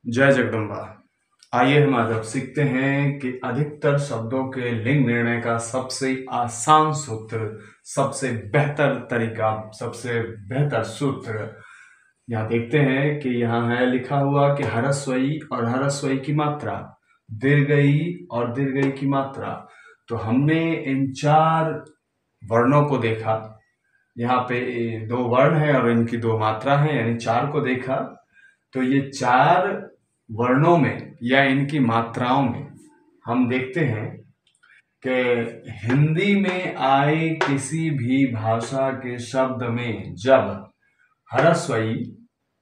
जय जगदम्बा। आइए हम आज अब सीखते हैं कि अधिकतर शब्दों के लिंग निर्णय का सबसे आसान सूत्र, सबसे बेहतर तरीका, सबसे बेहतर सूत्र। यहाँ देखते हैं कि यहाँ है लिखा हुआ कि ह्रस्वई और ह्रस्वई की मात्रा, दीर्घई और दीर्घई की मात्रा। तो हमने इन चार वर्णों को देखा। यहाँ पे दो वर्ण है और इनकी दो मात्रा है, यानी चार को देखा। तो ये चार वर्णों में या इनकी मात्राओं में हम देखते हैं कि हिंदी में आए किसी भी भाषा के शब्द में जब ह्रस्वई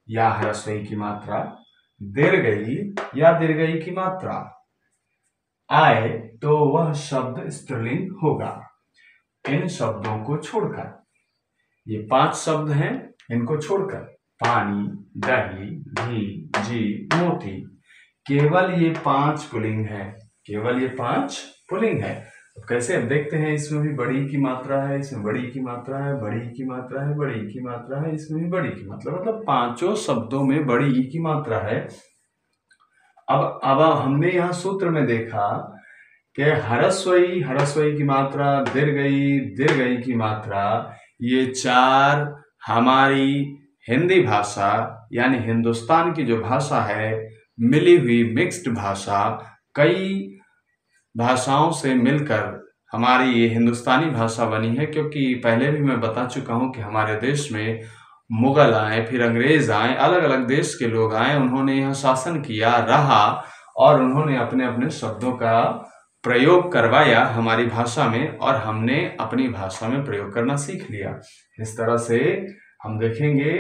या ह्रस्वई की मात्रा, दीर्घई या दीर्घई की मात्रा आए तो वह शब्द स्त्रीलिंग होगा। इन शब्दों को छोड़कर, ये 5 शब्द हैं, इनको छोड़कर पानी, दही, घी, जी, मोती, केवल ये 5 पुल्लिंग है, केवल ये 5 पुल्लिंग है। अब कैसे, अब देखते हैं। इसमें भी बड़ी की मात्रा है, इसमें बड़ी की मात्रा है, बड़ी की मात्रा है, बड़ी की मात्रा है, इसमें भी बड़ी की मात्रा, मतलब पांचों शब्दों में बड़ी ई की मात्रा है। अब हमने यहाँ सूत्र में देखा कि ह्रस्वई, ह्रस्वई की मात्रा, दीर्घई, दीर्घई की मात्रा, ये चार हमारी हिंदी भाषा यानी हिंदुस्तान की जो भाषा है, मिली हुई मिक्स्ड भाषा, कई भाषाओं से मिलकर हमारी ये हिंदुस्तानी भाषा बनी है। क्योंकि पहले भी मैं बता चुका हूँ कि हमारे देश में मुगल आए, फिर अंग्रेज आए, अलग अलग देश के लोग आए, उन्होंने यहाँ शासन किया, रहा, और उन्होंने अपने अपने शब्दों का प्रयोग करवाया हमारी भाषा में, और हमने अपनी भाषा में प्रयोग करना सीख लिया। इस तरह से हम देखेंगे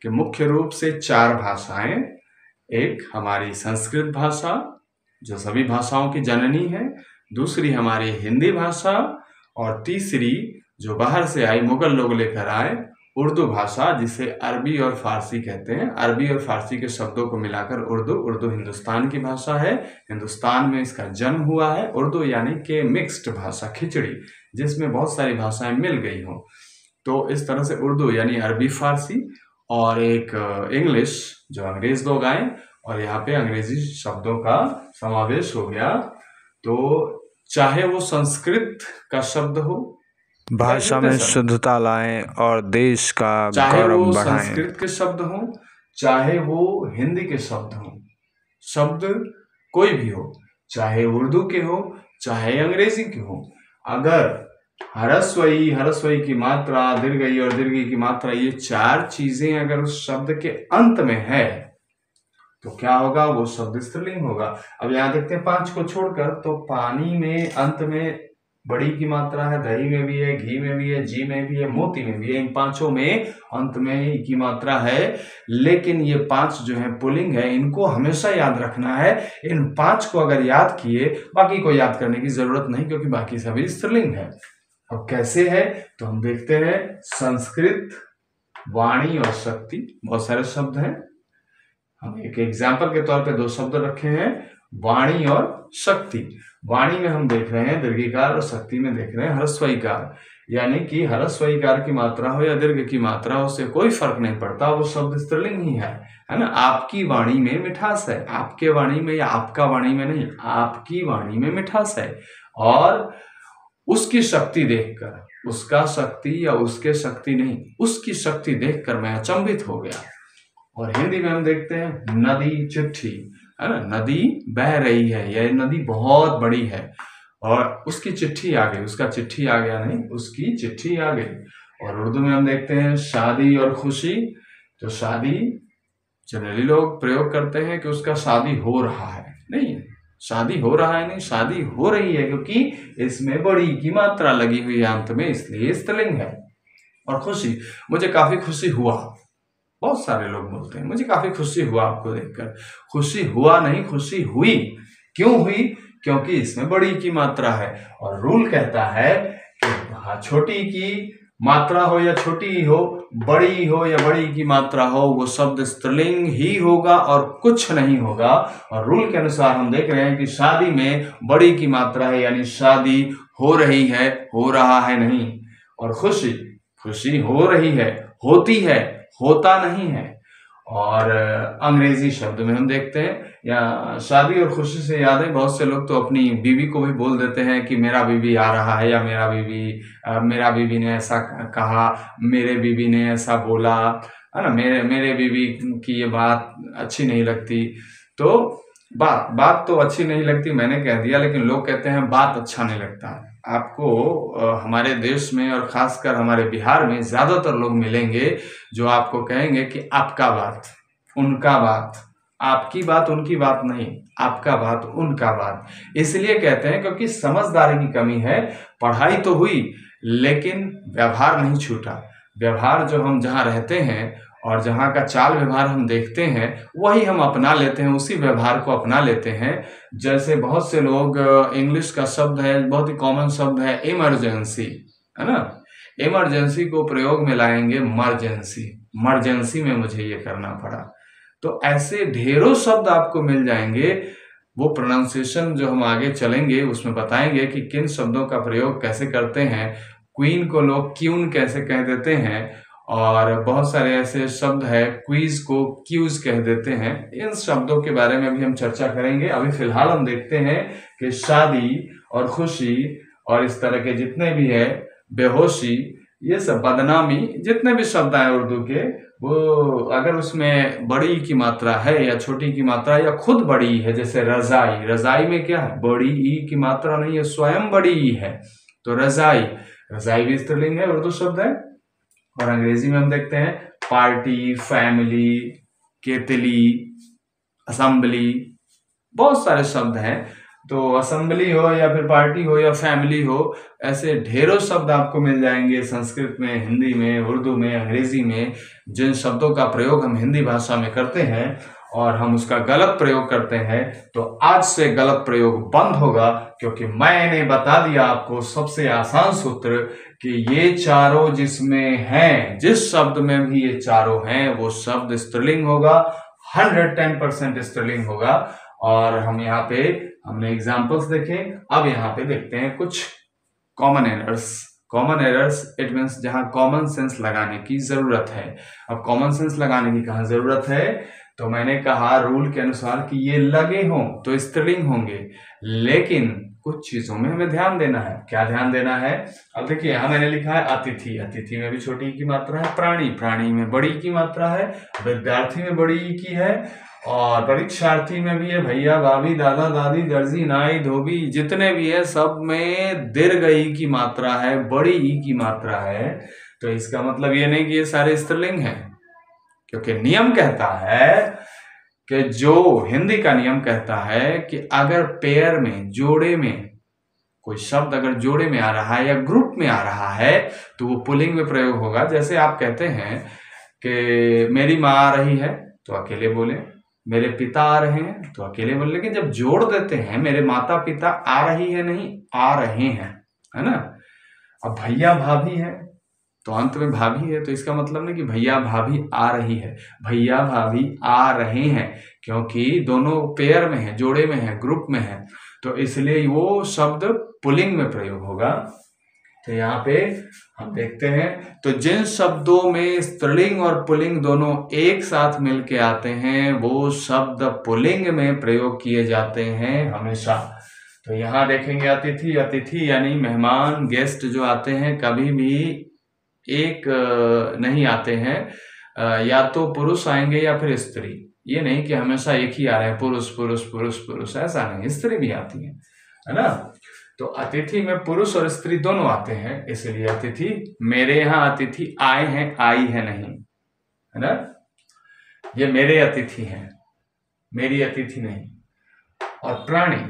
कि मुख्य रूप से 4 भाषाएं, एक हमारी संस्कृत भाषा जो सभी भाषाओं की जननी है, दूसरी हमारी हिंदी भाषा, और तीसरी जो बाहर से आई, मुगल लोग लेकर आए, उर्दू भाषा, जिसे अरबी और फारसी कहते हैं। अरबी और फारसी के शब्दों को मिलाकर उर्दू, उर्दू हिंदुस्तान की भाषा है, हिंदुस्तान में इसका जन्म हुआ है। उर्दू यानी कि मिक्स्ड भाषा, खिचड़ी, जिसमें बहुत सारी भाषाएं मिल गई हों। तो इस तरह से उर्दू यानी अरबी फारसी, और एक इंग्लिश जो अंग्रेज लोग आए और यहाँ पे अंग्रेजी शब्दों का समावेश हो गया। तो चाहे वो संस्कृत का शब्द हो, भाषा में शुद्धता लाएं और देश का गौरव बढ़ाएं। संस्कृत के शब्द हो, चाहे वो हिंदी के शब्द हो, शब्द कोई भी हो, चाहे उर्दू के हो, चाहे अंग्रेजी के हो, अगर ह्रस्वई, ह्रस्वई की मात्रा, दीर्घई और दीर्घई की मात्रा, ये 4 चीजें अगर उस शब्द के अंत में है तो क्या होगा, वो शब्द स्त्रीलिंग होगा। अब यहाँ देखते हैं 5 को छोड़कर, तो पानी में अंत में बड़ी की मात्रा है, दही में भी है, घी में भी है, जी में भी है, मोती में भी है। इन 5 में अंत में ई की मात्रा है। लेकिन ये 5 जो है पुल्लिंग है, इनको हमेशा याद रखना है। इन 5 को अगर याद किए, बाकी को याद करने की जरूरत नहीं, क्योंकि बाकी सभी स्त्रीलिंग है। अब कैसे है, तो हम देखते हैं। संस्कृत, वाणी और शक्ति, बहुत सारे शब्द हैं। हम एक एग्जाम्पल के तौर पे 2 शब्द रखे हैं, वाणी और शक्ति। वाणी में हम देख रहे हैं दीर्घिकार, और शक्ति में देख रहे हैं ह्रस्वईकार। यानी कि ह्रस्वईकार की मात्रा हो या दीर्घ की मात्रा हो, उससे कोई फर्क नहीं पड़ता, वो शब्द स्त्रीलिंग ही है ना। आपकी वाणी में मिठास है, आपके वाणी में या आपका वाणी में नहीं, आपकी वाणी में मिठास है। और उसकी शक्ति देखकर, उसका शक्ति या उसके शक्ति नहीं, उसकी शक्ति देखकर मैं अचंभित हो गया। और हिंदी में हम देखते हैं नदी, चिट्ठी, है ना। नदी बह रही है, यह नदी बहुत बड़ी है और उसकी चिट्ठी आ गई, उसका चिट्ठी आ गया नहीं, उसकी चिट्ठी आ गई। और उर्दू में हम देखते हैं शादी और खुशी। तो शादी जनरली लोग प्रयोग करते हैं कि उसका शादी हो रहा है, नहीं, शादी हो रहा है नहीं, शादी हो रही है, क्योंकि इसमें बड़ी की मात्रा लगी हुई है अंत में, इसलिए स्त्रीलिंग है। और खुशी, मुझे काफी खुशी हुआ, बहुत सारे लोग बोलते हैं मुझे काफी खुशी हुआ आपको देखकर। खुशी हुआ नहीं, खुशी हुई। क्यों हुई, क्योंकि इसमें बड़ी की मात्रा है। और रूल कहता है कि छोटी की मात्रा हो या छोटी हो, बड़ी हो या बड़ी की मात्रा हो, वो शब्द स्त्रीलिंग ही होगा और कुछ नहीं होगा। और रूल के अनुसार हम देख रहे हैं कि शादी में बड़ी की मात्रा है, यानी शादी हो रही है, हो रहा है नहीं। और खुशी, खुशी हो रही है, होती है, होता नहीं है। और अंग्रेजी शब्द में हम देखते हैं, या शादी और खुशी से याद है, बहुत से लोग तो अपनी बीवी को भी बोल देते हैं कि मेरा बीवी आ रहा है, या मेरा बीवी ने ऐसा कहा, मेरे बीवी ने ऐसा बोला, है ना, मेरे बीवी की ये बात अच्छी नहीं लगती। तो बात तो अच्छी नहीं लगती, मैंने कह दिया, लेकिन लोग कहते हैं बात अच्छा नहीं लगता। आपको हमारे देश में और खासकर हमारे बिहार में ज्यादातर लोग मिलेंगे जो आपको कहेंगे कि आपका बात, उनका बात, आपकी बात उनकी बात नहीं, आपका बात उनका बात। इसलिए कहते हैं क्योंकि समझदारी की कमी है। पढ़ाई तो हुई लेकिन व्यवहार नहीं छूटा। व्यवहार जो हम जहाँ रहते हैं और जहाँ का चाल व्यवहार हम देखते हैं वही हम अपना लेते हैं, उसी व्यवहार को अपना लेते हैं। जैसे बहुत से लोग, इंग्लिश का शब्द है, बहुत ही कॉमन शब्द है इमरजेंसी, है ना, इमरजेंसी को प्रयोग में लाएंगे मर्जेंसी, मर्जेंसी में मुझे ये करना पड़ा। तो ऐसे ढेरों शब्द आपको मिल जाएंगे। वो प्रोनाउंसिएशन जो हम आगे चलेंगे उसमें बताएंगे कि किन शब्दों का प्रयोग कैसे करते हैं। क्वीन को लोग क्यून कैसे कह देते हैं, और बहुत सारे ऐसे शब्द है, क्वीज को क्यूज कह देते हैं। इन शब्दों के बारे में अभी हम चर्चा करेंगे। अभी फिलहाल हम देखते हैं कि शादी और खुशी और इस तरह के जितने भी है, बेहोशी, ये सब, बदनामी, जितने भी शब्द आए उर्दू के, वो अगर उसमें बड़ी की मात्रा है या छोटी की मात्रा या खुद बड़ी है, जैसे रजाई, रजाई में क्या है, बड़ी ई की मात्रा नहीं है, स्वयं बड़ी ई है, तो रजाई, रजाई भी स्त्रीलिंग है, उर्दू शब्द है। और अंग्रेजी में हम देखते हैं पार्टी, फैमिली, केतली, असेंबली, बहुत सारे शब्द हैं। तो असेंबली हो या फिर पार्टी हो या फैमिली हो, ऐसे ढेरों शब्द आपको मिल जाएंगे संस्कृत में, हिंदी में, उर्दू में, अंग्रेजी में। जिन शब्दों का प्रयोग हम हिंदी भाषा में करते हैं और हम उसका गलत प्रयोग करते हैं, तो आज से गलत प्रयोग बंद होगा, क्योंकि मैंने बता दिया आपको सबसे आसान सूत्र कि ये चारों जिसमें हैं, जिस शब्द में भी ये चारों हैं, वो शब्द स्त्रीलिंग होगा, 110% स्त्रीलिंग होगा। और हम यहाँ पे हमने एग्जाम्पल्स देखे। अब यहाँ पे देखते हैं कुछ common errors. Common errors it means जहां कॉमन सेंस लगाने की जरूरत है। अब कॉमन सेंस लगाने की कहाँ जरूरत है, तो मैंने कहा रूल के अनुसार कि ये लगे हों तो स्त्रीलिंग होंगे, लेकिन कुछ चीजों में हमें ध्यान देना है। क्या ध्यान देना है? अब देखिए यहाँ मैंने लिखा है अतिथि, अतिथि में भी छोटी की मात्रा है, प्राणी, प्राणी में बड़ी की मात्रा है, विद्यार्थी में बड़ी की है, और परीक्षार्थी में भी है, भैया, भाभी, दादा, दादी, दर्जी, नाई, धोबी, जितने भी है सब में दीर्घ ई की मात्रा है, बड़ी ई की मात्रा है। तो इसका मतलब ये नहीं कि ये सारे स्त्रीलिंग हैं, क्योंकि नियम कहता है कि जो हिंदी का नियम कहता है कि अगर पेयर में, जोड़े में, कोई शब्द अगर जोड़े में आ रहा है या ग्रुप में आ रहा है तो वो पुल्लिंग में प्रयोग होगा। जैसे आप कहते हैं कि मेरी माँ आ रही है तो अकेले बोले, मेरे पिता आ रहे हैं तो अकेले बोले, लेकिन जब जोड़ देते हैं मेरे माता पिता आ रही है नहीं, आ रहे हैं, है ना। अब भैया भाभी है तो अंत में भाभी है, तो इसका मतलब नहीं कि भैया भाभी आ रही है, भैया भाभी आ रहे हैं, क्योंकि दोनों पेयर में है, जोड़े में है, ग्रुप में है, तो इसलिए वो शब्द पुल्लिंग में प्रयोग होगा। तो यहाँ पे हम देखते हैं, तो जिन शब्दों में स्त्रीलिंग और पुल्लिंग दोनों एक साथ मिलके आते हैं वो शब्द पुल्लिंग में प्रयोग किए जाते हैं हमेशा। तो यहाँ देखेंगे अतिथि, अतिथि यानी मेहमान, गेस्ट जो आते हैं कभी भी एक नहीं आते हैं, या तो पुरुष आएंगे या फिर स्त्री। ये नहीं कि हमेशा एक ही आ रहे हैं, पुरुष पुरुष पुरुष पुरुष, ऐसा नहीं, स्त्री भी आती है ना। तो अतिथि में पुरुष और स्त्री दोनों आते हैं, इसलिए अतिथि, मेरे यहाँ अतिथि आए हैं, आई है नहीं, है ना। ये मेरे अतिथि हैं, मेरी अतिथि नहीं। और प्राणी,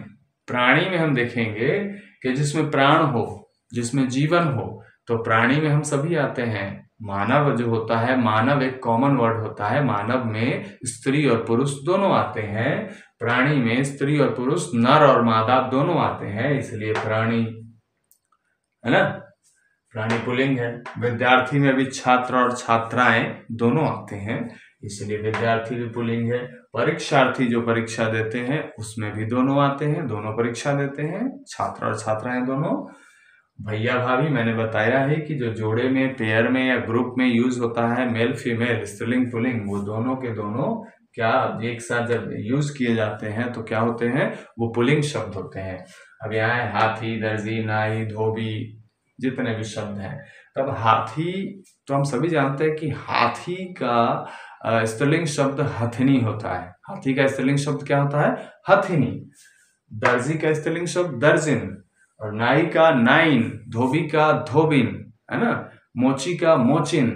प्राणी में हम देखेंगे कि जिसमें प्राण हो, जिसमें जीवन हो, तो प्राणी में हम सभी आते हैं। मानव जो होता है, मानव एक कॉमन वर्ड होता है, मानव में स्त्री और पुरुष दोनों आते हैं, प्राणी में स्त्री और पुरुष, नर और मादा दोनों आते हैं, इसलिए प्राणी, है ना, प्राणी पुल्लिंग है। विद्यार्थी में भी छात्र और छात्राएं दोनों आते हैं, इसलिए विद्यार्थी भी पुल्लिंग है। परीक्षार्थी जो परीक्षा देते हैं उसमें भी दोनों आते हैं, दोनों परीक्षा देते हैं, छात्र और छात्राएं दोनों। भैया भाभी, मैंने बताया है कि जो जोड़े में, पेयर में या ग्रुप में यूज होता है मेल फीमेल, स्त्रीलिंग पुल्लिंग, वो दोनों के दोनों क्या एक साथ जब यूज किए जाते हैं तो क्या होते हैं, वो पुल्लिंग शब्द होते हैं। अब यहाँ है हाथी, दर्जी, नाई, धोबी, जितने भी शब्द हैं। तब हाथी तो हम सभी जानते हैं कि हाथी का स्त्रीलिंग शब्द हथिनी होता है। हाथी का स्त्रीलिंग शब्द क्या होता है, हथिनी। दर्जी का स्त्रीलिंग शब्द दर्जिन, और नाई का नाइन, धोबी का धोबिन, है ना, मोची का मोचिन।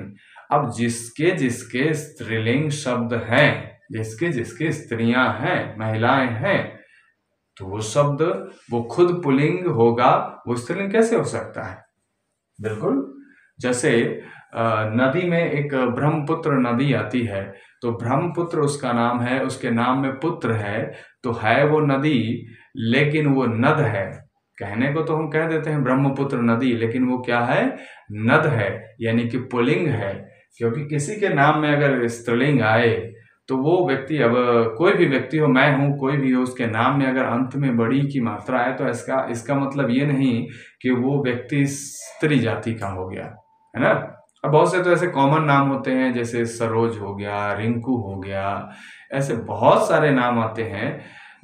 अब जिसके जिसके स्त्रीलिंग शब्द हैं, जिसके जिसके स्त्रियां हैं, महिलाएं हैं, तो वो शब्द वो खुद पुल्लिंग होगा, वो स्त्रीलिंग कैसे हो सकता है? बिल्कुल, जैसे नदी में एक ब्रह्मपुत्र नदी आती है, तो ब्रह्मपुत्र उसका नाम है, उसके नाम में पुत्र है, तो है वो नदी, लेकिन वो नद है। कहने को तो हम कह देते हैं ब्रह्मपुत्र नदी, लेकिन वो क्या है, नद है, यानी कि पुल्लिंग है। क्योंकि किसी के नाम में अगर स्त्रीलिंग आए तो वो व्यक्ति, अब कोई भी व्यक्ति हो, मैं हूं, कोई भी हो, उसके नाम में अगर अंत में बड़ी की मात्रा आए तो इसका मतलब ये नहीं कि वो व्यक्ति स्त्री जाति का हो गया, है ना। अब बहुत से तो ऐसे कॉमन नाम होते हैं, जैसे सरोज हो गया, रिंकू हो गया, ऐसे बहुत सारे नाम आते हैं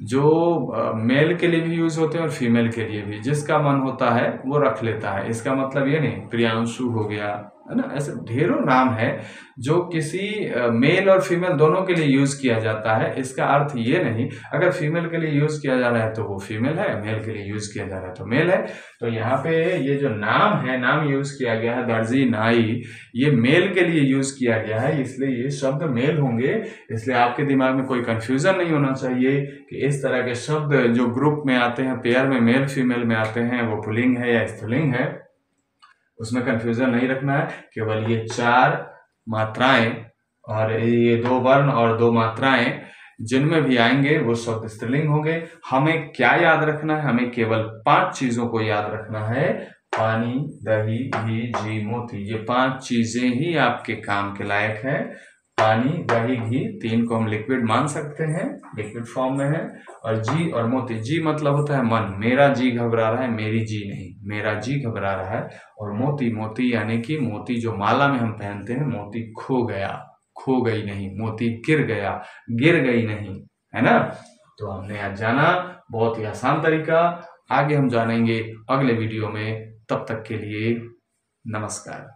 जो मेल के लिए भी यूज होते हैं और फीमेल के लिए भी। जिसका मन होता है वो रख लेता है, इसका मतलब ये नहीं। प्रियांशु हो गया, है ना, ऐसे ढेरों नाम है जो किसी मेल और फीमेल दोनों के लिए यूज किया जाता है। इसका अर्थ ये नहीं, अगर फीमेल के लिए यूज किया जा रहा है तो वो फीमेल है, मेल के लिए यूज किया जा रहा है तो मेल है। तो यहाँ पे ये जो नाम है, नाम यूज किया गया है, दर्जी, नाई, ये मेल के लिए यूज किया गया है, इसलिए ये शब्द मेल होंगे। इसलिए आपके दिमाग में कोई कंफ्यूजन नहीं होना चाहिए कि इस तरह के शब्द जो ग्रुप में आते हैं, पेयर में, मेल फीमेल में आते हैं, वो पुल्लिंग है या स्त्रीलिंग है, उसमें कंफ्यूजन नहीं रखना है। केवल ये 4 मात्राएं और ये 2 वर्ण और 2 मात्राएं जिनमें भी आएंगे वो शब्द स्त्रीलिंग होंगे। हमें क्या याद रखना है, हमें केवल 5 चीजों को याद रखना है। पानी, दही, घी, जी, मोती, ये 5 चीजें ही आपके काम के लायक है। पानी, दही, घी, 3 को हम लिक्विड मान सकते हैं, लिक्विड फॉर्म में है। और जी और मोती, जी मतलब होता है मन, मेरा जी घबरा रहा है, मेरी जी नहीं, मेरा जी घबरा रहा है। और मोती, मोती यानी कि मोती जो माला में हम पहनते हैं, मोती खो गया, खो गई नहीं, मोती गिर गया, गिर गई नहीं, है ना। तो हमने आज जाना बहुत ही आसान तरीका, आगे हम जानेंगे अगले वीडियो में। तब तक के लिए नमस्कार।